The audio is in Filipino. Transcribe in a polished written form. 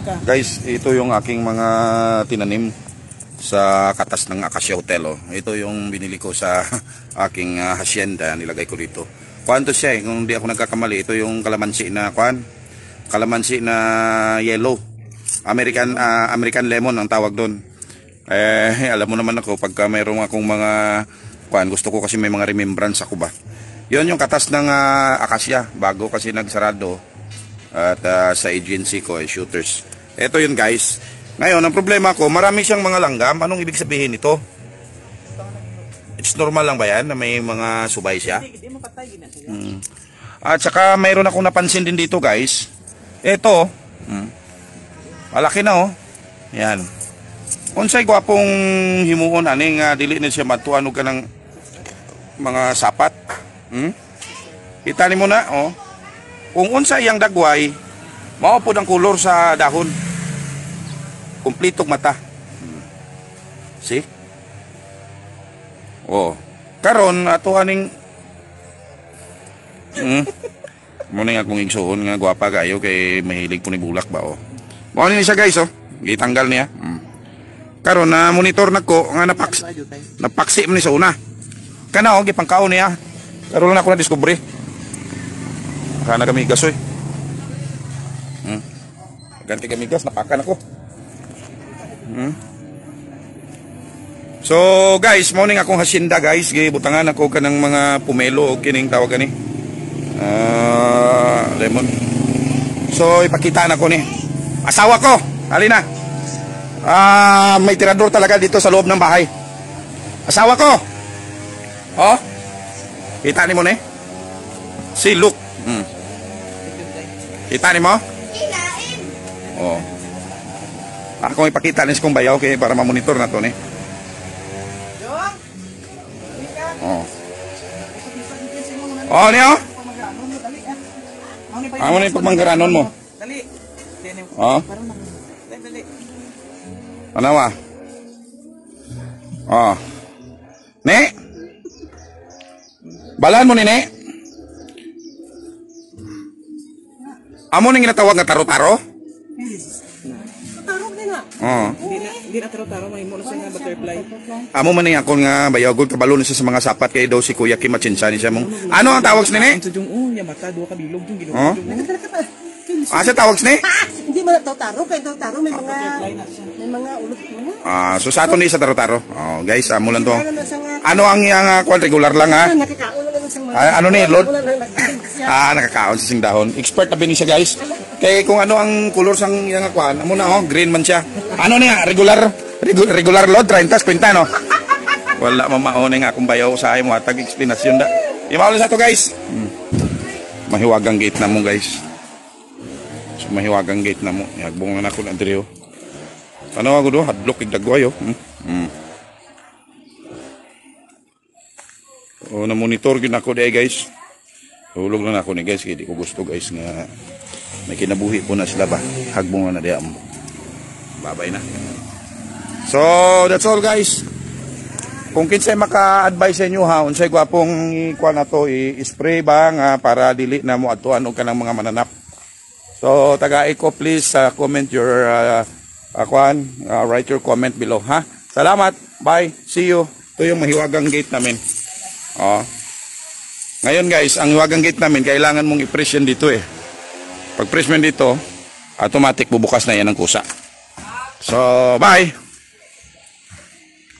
Guys, ito yung aking mga tinanim sa katas ng Acacia Hotel. Oh. Ito yung binili ko sa aking hacienda. Nilagay ko dito. Kuanto siya eh. Kung hindi ako nagkakamali, ito yung kalamansi na kalamansi na yellow. American lemon ang tawag doon. Alam mo naman ako, pagka mayroong akong mga gusto ko kasi may mga remembrance ako ba. Yon yung katas ng Acacia. Bago kasi nagsarado. At sa agency ko ay shooters. Ito yun guys. Ngayon ang problema ko, marami siyang mga langgam. Anong ibig sabihin nito? It's normal lang ba yan na may mga subay siya? At saka mayroon akong napansin din dito guys. Ito malaki na oh. Yan. Unsay gwapong himuon aning dili na siya matuan og kanang mga sapat. Kita ni mo na oh. Kung unsa iyang dagway, mao pod ang kulor sa dahon. Kumplitong mata. See? Oh. Karon ato aning Muna nga akong igsuon nga gwapa kayo kay mahilig po ni bulak ba oh. Mao ni siya guys oh. Gitanggal niya. Karon na monitor nako nga napaksi man ni sa una. Kana oh gipangkaon niya. Karon lang ako na discovery. Kana kami gas oy. Ganti kami gas napakan ako. So guys, morning akong hacienda guys, gibutangan ako kanang mga pumelo o kining tawag kani. Lemon. So ipakita na ko ni. Asawa ko, ali na. May tirador talaga dito sa loob ng bahay. Asawa ko. Oh. Kita ni mo ni. Si look. Kita ni mo? Oh. Ako ipakita ni kong bayaw kay para ma-monitor na to ni. Oh. Oh, niyo? Amo ni pagmanggaranon mo. Dali. Oh. Dali. Anawa? Oh. Ne? Balaan mo ni ne? Amo ning ginatawag nga taro-taro? Taro din na. Oo. Hindi na taro-taro, mahimo na siya nga butterfly. Amo man ning akon nga bayagod kabalo na siya sa mga sapat kay daw si Kuya Kim Machinsan siya mong. Ano ang tawag ni? Ya mata duha ka bilog yung ginoo. Asa tawag ni? Hindi man taro kay taro may mga ulot mo. So sa aton ni sa taro-taro. Oh, guys, amo lang to. Ano ang iyang regular lang ha? Ano ni Lord? Nakakaon sa sing dahon. Expert na bini siya guys. Kay kung ano ang kulor sang iyang kuan, amo na oh, green man siya. Ano niya? Regular Lord 30 kwenta no. Wala mamaon nga akong bayaw sa ay mo hatag explanation da. Imawala sa to guys. Mahiwagang gate na mo guys. So mahiwagang gate na mo. Yagbong na ako na diri oh. Ano ako do? Hadlock igdagway oh. O na monitor gyud ako di guys. Hulog lang ako ni guys kay di ko gusto guys nga may kinabuhi po na sila ba. Hagbong na diha mo. Babay na. So that's all guys. Kung kinsay maka-advise sa inyo ha, unsay gwapong ikuan nato i-spray ba nga para dili na mo atuan og kanang mga mananap. So taga ko please comment your write your comment below ha. Salamat. Bye. See you. Ito yung mahiwagang gate namin. Oh. Ngayon guys, ang hiwagang gate namin kailangan mong i-press yan dito eh. Pag press mo dito, automatic bubukas na yan ang kusa. So, bye!